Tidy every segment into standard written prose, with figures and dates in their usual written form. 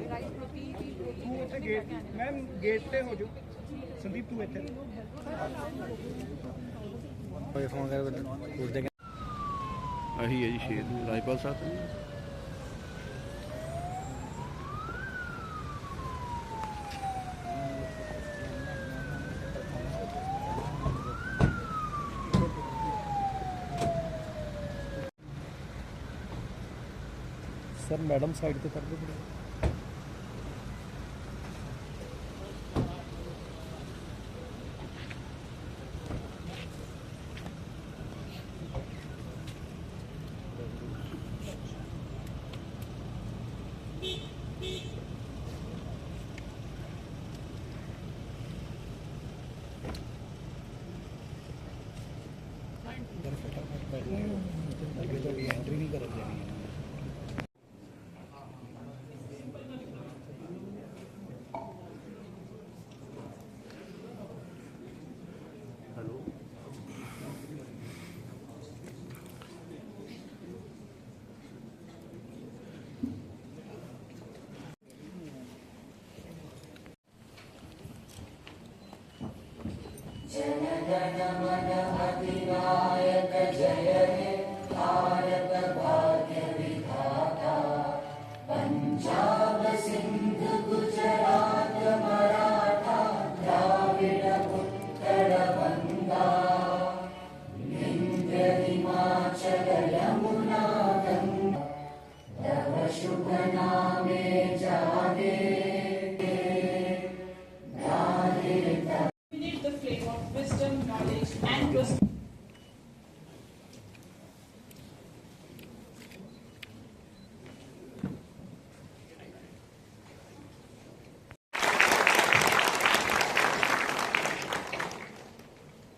ਤੂੰ ਉੱਥੇ gate ma'am gate ਤੇ ਹੋ ਜਾਓ ਸੰਦੀਪ ਤੂੰ ਇੱਥੇ ਫੋਨ ਕਰ ਆਹੀ ਹੈ ਜੀ ਸ਼ੇਰ ਰਾਜਪਾਲ ਸਾਹਿਬ सर मैडम साइड पे कर दो एंट्री नहीं कर रहे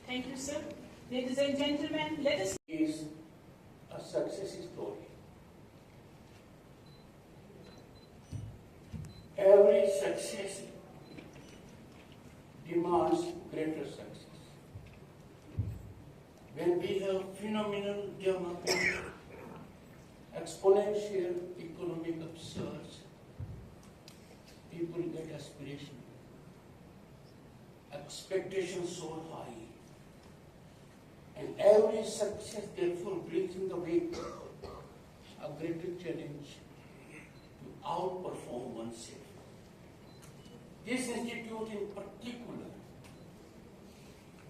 Thank you, sir. Ladies and gentlemen, let us... is a success story. Every success demands greater success. When we have phenomenal development, exponential economic upsurge, people get aspiration. Expectations so high. And every success therefore brings in the way a greater challenge to outperform oneself. This institute in particular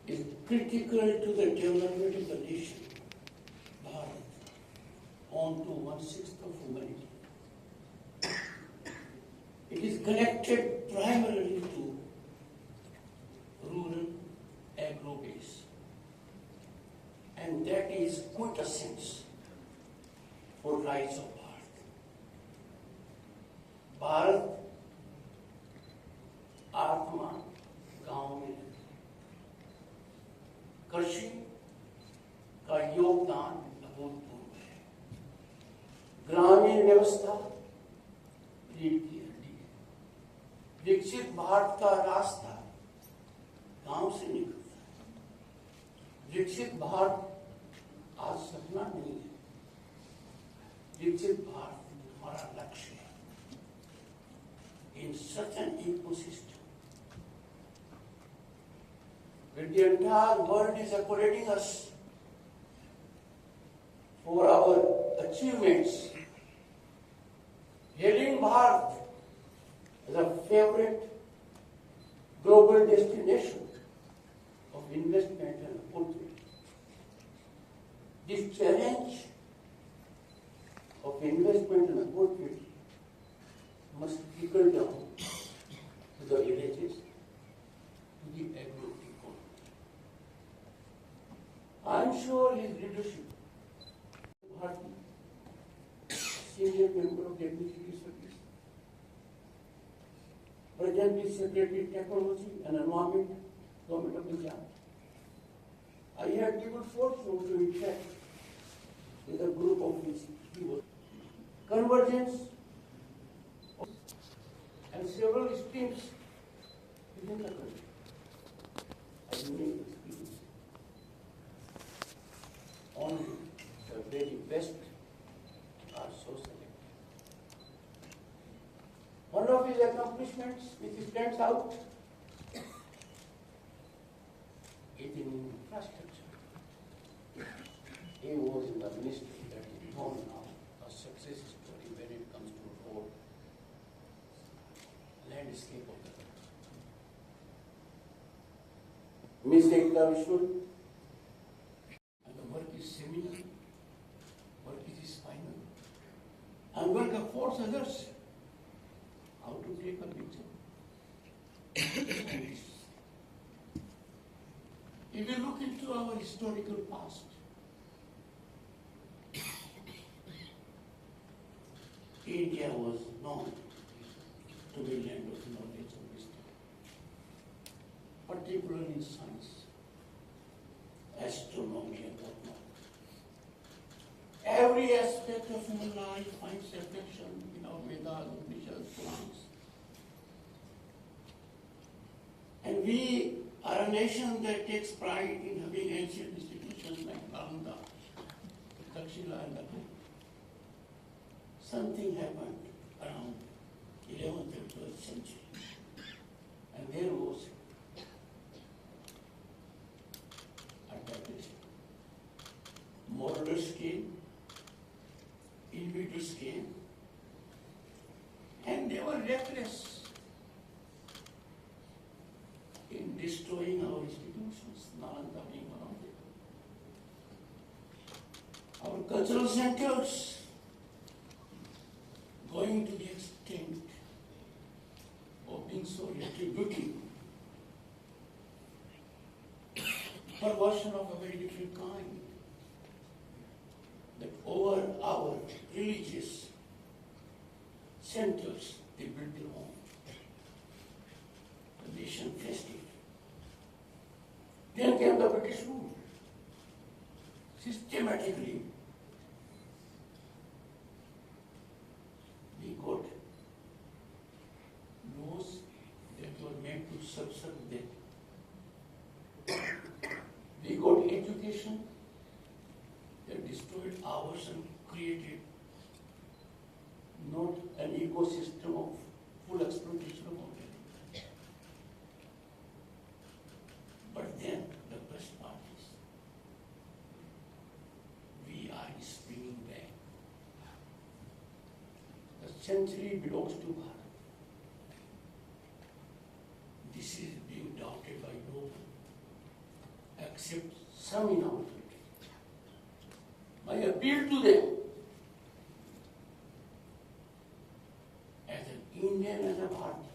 is critical to the development of the nation, Bharat, on to 1/6 of humanity. It is connected primarily to rural agro-base. And that is quintessence for rise of Bharat. Bharat आत्मा गांव में कृषि का योगदान अभूतपूर्व है। ग्रामीण व्यवस्था रीढ़ की हड्डी है। विकसित भारत का रास्ता गांव से निकलता है। विकसित भारत आज सपना नहीं है, विकसित भारत हमारा लक्ष्य है। In such an ecosystem, where the entire world is according us for our achievements, hailing Bharat as a favorite global destination of investment and opportunity. This challenge of investment and opportunity must trickle down to the villages, to the agro-economy. I am sure his leadership, Bharti, senior member of the Administrative Service, presently Secretary Technology and Environment, Government of Punjab. I had given fortune to interact with a group of which he was. Convergence and several streams within the country. I unique experience. Only the very best are so selected. One of his accomplishments which stands out is in infrastructure. He was in the ministry that is known now a success story when it comes to road landscape of the country. Miss Ekta Vishnu, and the work is seminal, work is final, and work affords others how to take a picture. If we look into our historical past, India was known to be land of knowledge and wisdom, particularly in science, astronomy and whatnot. Every aspect of human life finds reflection in our Vedas, Upanishads, Purans. And we are a nation that takes pride in having ancient institutions like Nalanda, Takshila and Nagpur. Something happened around 11th and 12th century. And there was moralists came, individuals came, and they were reckless in destroying our institutions, Nalanda being one of them. Our cultural centers going to the extent of being so retributive, perversion of a very different kind, that over our religious centers, they built their own. The nation faced it. Then came the British rule. Systematically, we got laws that were meant to subserve them. We got education that destroyed ours and created not an ecosystem of full exploitation of our land. But then the best part is we are springing back. The century belongs to Bharat. This is being doubted by no one except some in our country. My appeal to them as an Indian, as a Bharati,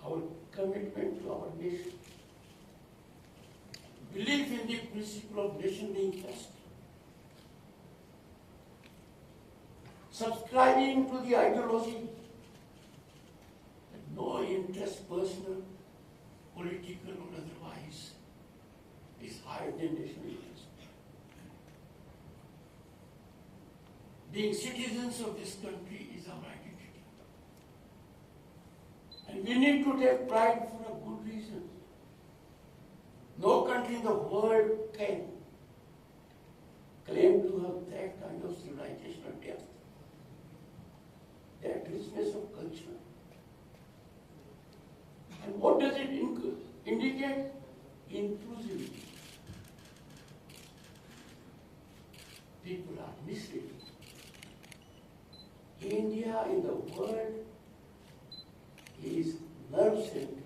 our commitment to our nation, belief in the principle of nation being first, subscribing to the ideology that no interest, personal, political or otherwise, is higher than national interest. Being citizens of this country is our identity. And we need to take pride for a good reason. No country in the world can claim to have that kind of civilizational depth, that richness of culture. And what does it indicate? Inclusivity. People are misled. India in the world is nerve center,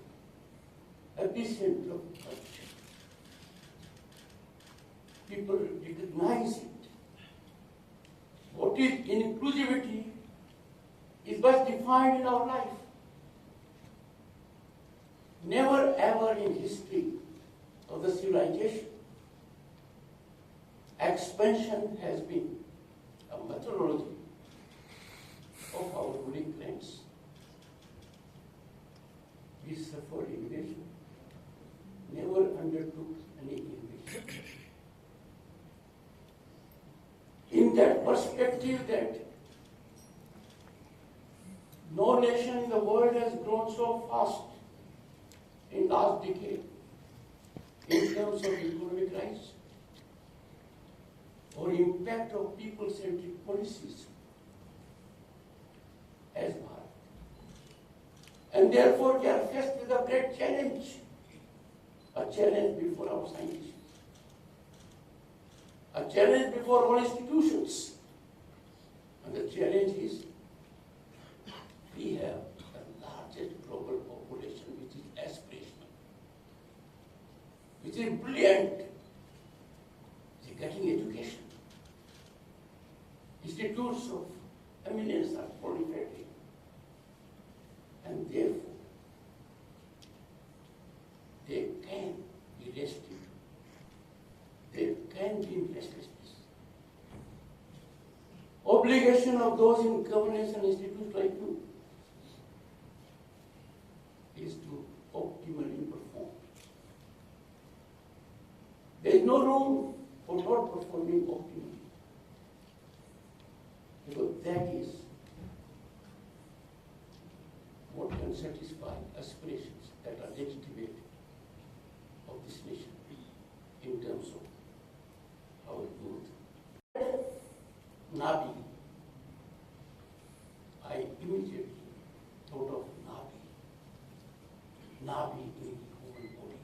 epicenter of culture. People recognize it. What is inclusivity is best defined in our life. Never ever in history of the civilization, expansion has been a methodology of our ruling clans. We suffered invasion, never undertook any invasion. In that perspective, that no nation in the world has grown so fast in last decade in terms of economic rise or impact of people-centric policies as And therefore we are faced with a great challenge, a challenge before our scientists, a challenge before our institutions. And the challenge is we have the largest global population which is aspirational, which is brilliant, which is getting education. Institutes of eminence are proliferating. And therefore, they can be rescued. They can be in restlessness. Obligation of those in governance and institutes like you is to optimally perform. There is no room for not performing optimally. Because that is what can satisfy aspirations that are legitimate of this nation in terms of our youth. NABI. I immediately thought of NABI. NABI in the human body.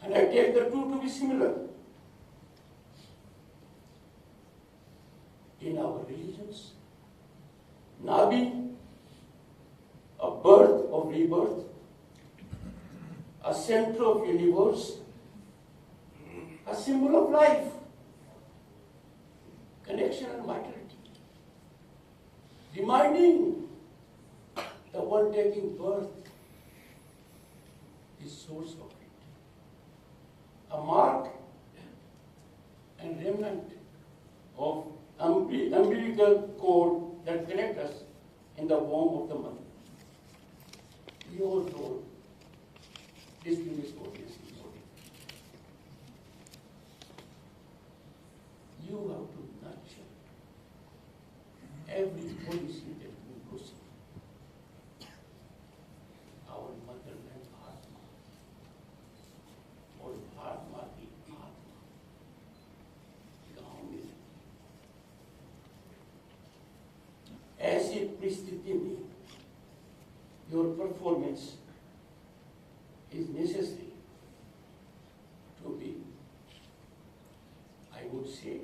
And I take the two to be similar. In our religions, NABI, a birth of rebirth, a center of universe, a symbol of life, connection and vitality, reminding the one taking birth is source of it, a mark and remnant of umbilical cord that connect us in the womb of the mother. Your role, distinguished audience, you have to nurture every policy that you proceed. Our motherland Atma, or Atma ki Atma, गाँव में ऐसी परिस्थिति में your performance is necessary to be, I would say,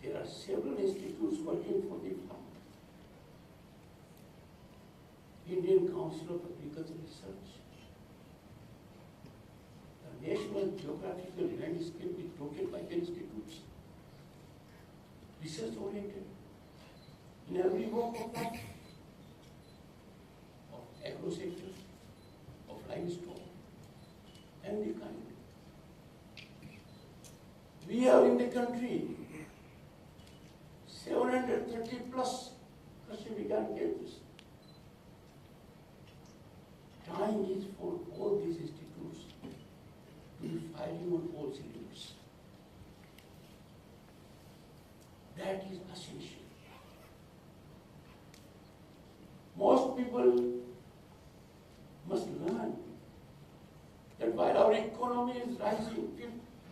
there are several institutes working for the farmer. Indian Council of Agricultural Research, the National Geographical Landscape is broken by the institutes, research oriented in every walk of life, of agro sector, of livestock, and the kind. We have in the country 730 plus Krishi Vigyan Kendras. Time is for all these institutes to be firing on all cylinders. That is essential. Most people must learn that while our economy is rising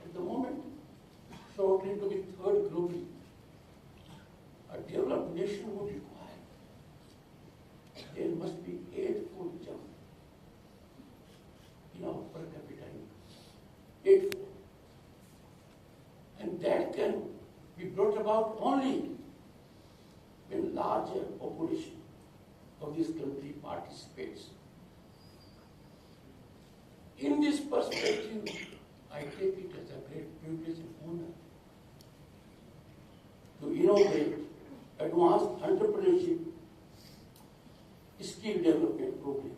at the moment, shortly to be third globally, a developed nation would require there must be 8-fold jump in our per capita income. 8-fold. And that can be brought about only when larger population of this country participates. In this perspective, I take it as a great privilege and honor to inaugurate advanced entrepreneurship skill development program.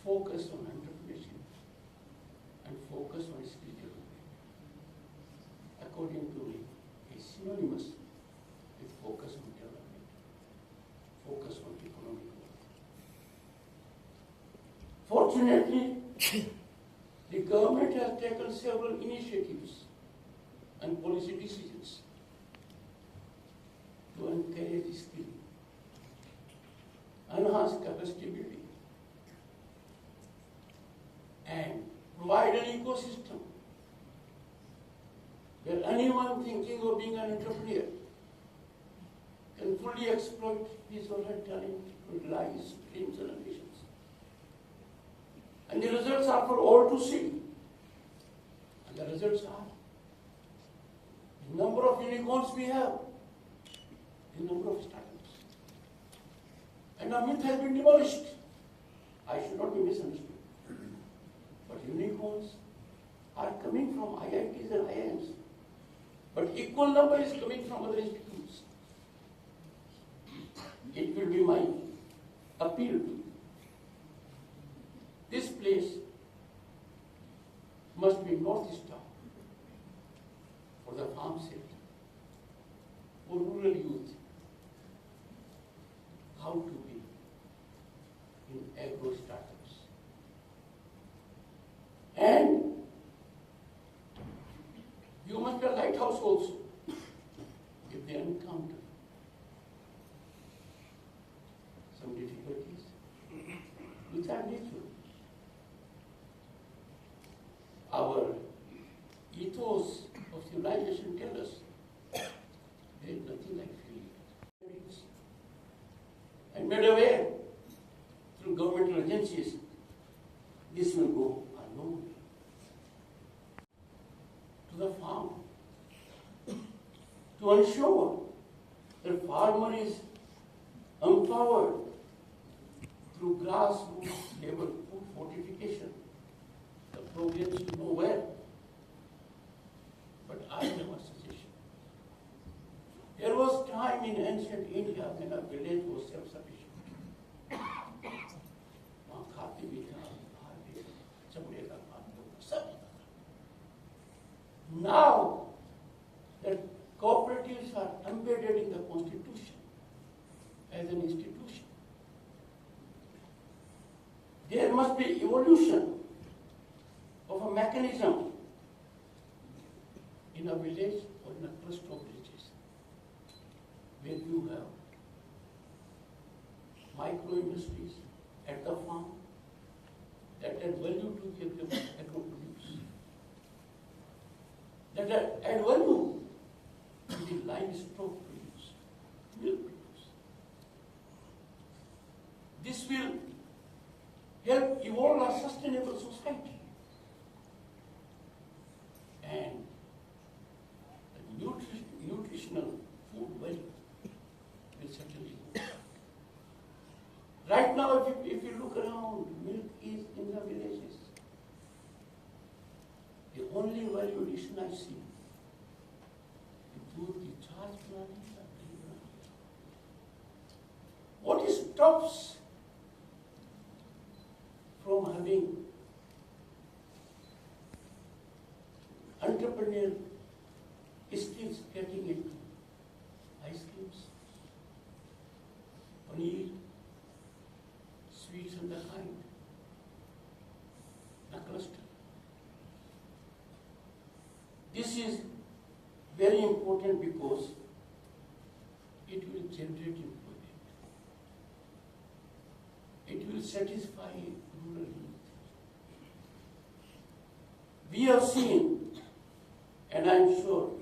Focus on entrepreneurship and focus on skill development, according to me, is synonymous with focus on development, focus on economic growth. Fortunately, the government has taken several initiatives and policy decisions to encourage skill, enhance capacity building, and provide an ecosystem where anyone thinking of being an entrepreneur can fully exploit his or her talent with lies, dreams, and ambitions. And the results are for all to see. And the results are the number of unicorns we have, the number of startups. And a myth has been demolished. I should not be misunderstood. But unicorns are coming from IITs and IIMs. But equal number is coming from other institutes. It will be my appeal to you. This place must be North Star for the farm sector, for rural youth, how to be in agro startups. And you must be a lighthouse also if they encounter some difficulties, which are natural. Our ethos of civilization tells us there is nothing like failure. And made aware through governmental agencies, this will go unknown. To the farm, to ensure that farmer is empowered through grassroots level food fortification. The programs you know where, but I have a suggestion. There was time in ancient India when a village was self-sufficient. Now that cooperatives are embedded in the Constitution as an institution, there must be evolution of a mechanism in a village or in a cluster of villages where you have micro-industries at the farm that add value to the agro-produce, that add value to the livestock produce, milk produce. This will help evolve a sustainable society. And the nutritional food value will certainly go. Right now, if you look around, milk is in the villages. The only value addition I see is the charge planning. What stops from having entrepreneurial skills getting into ice creams, paneer, sweets and the kind, a cluster. This is very important because it will generate employment. It will satisfy rural youth. We have seen, and I am sure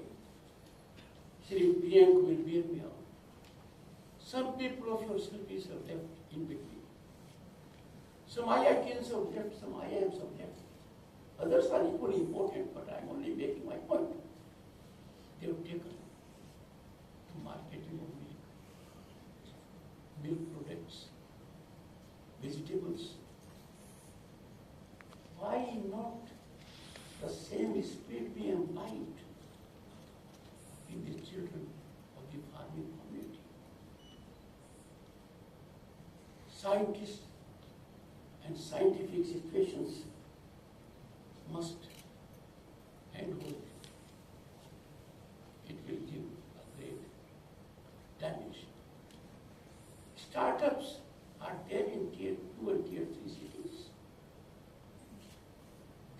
Shri Priyank will bear me out, some people of your service have left in between. Some IITs have left, some IIMs have left. Others are equally important, but I am only making my point. They have taken to marketing of milk products, vegetables. Why not the same spirit be imbibed in the children of the farming community? Scientists and scientific situations must handhold. It will give a great dimension. Startups are there in tier 2 and tier 3 cities.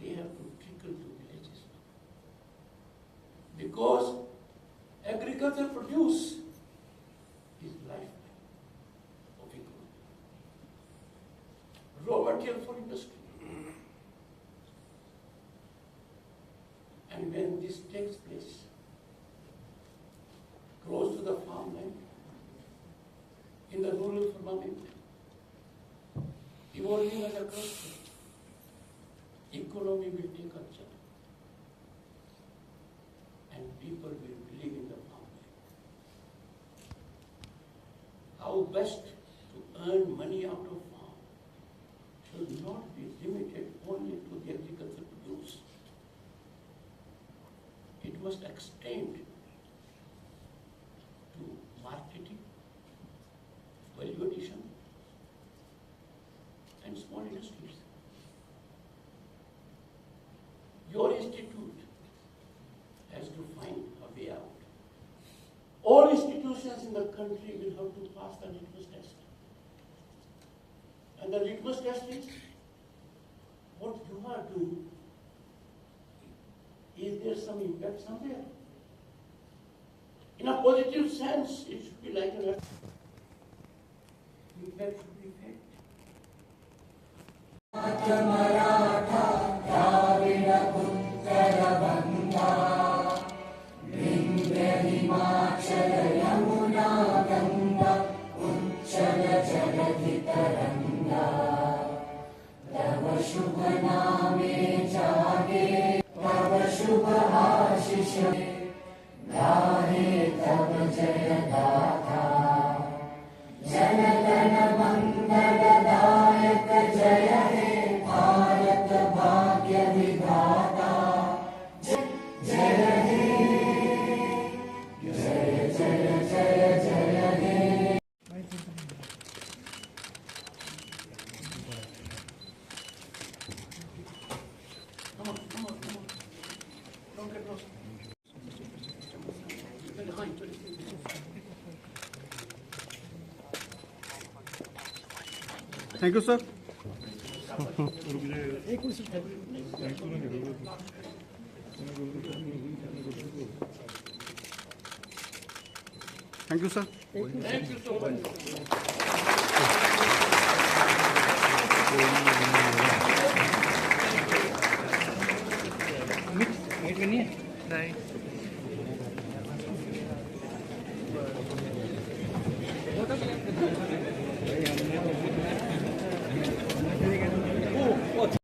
They have to trickle to villages because agricultural produce is lifeline of economy. Raw material for industry. And when this takes place close to the farmland, evolving as a culture. Economy will take a turn. And people will believe in the farmland. How best to earn money out of farm should not be limited only to the agricultural produce. It must extend to marketing, value addition, and small industries. Your institute has to find a way out. All institutions in the country will have to pass the litmus test. And the litmus test is what you are doing. Is there some impact somewhere? In a positive sense, it should be like an impact should be felt. Thank you, sir. Thank you, sir. Thank you so much. Meet करनी है नहीं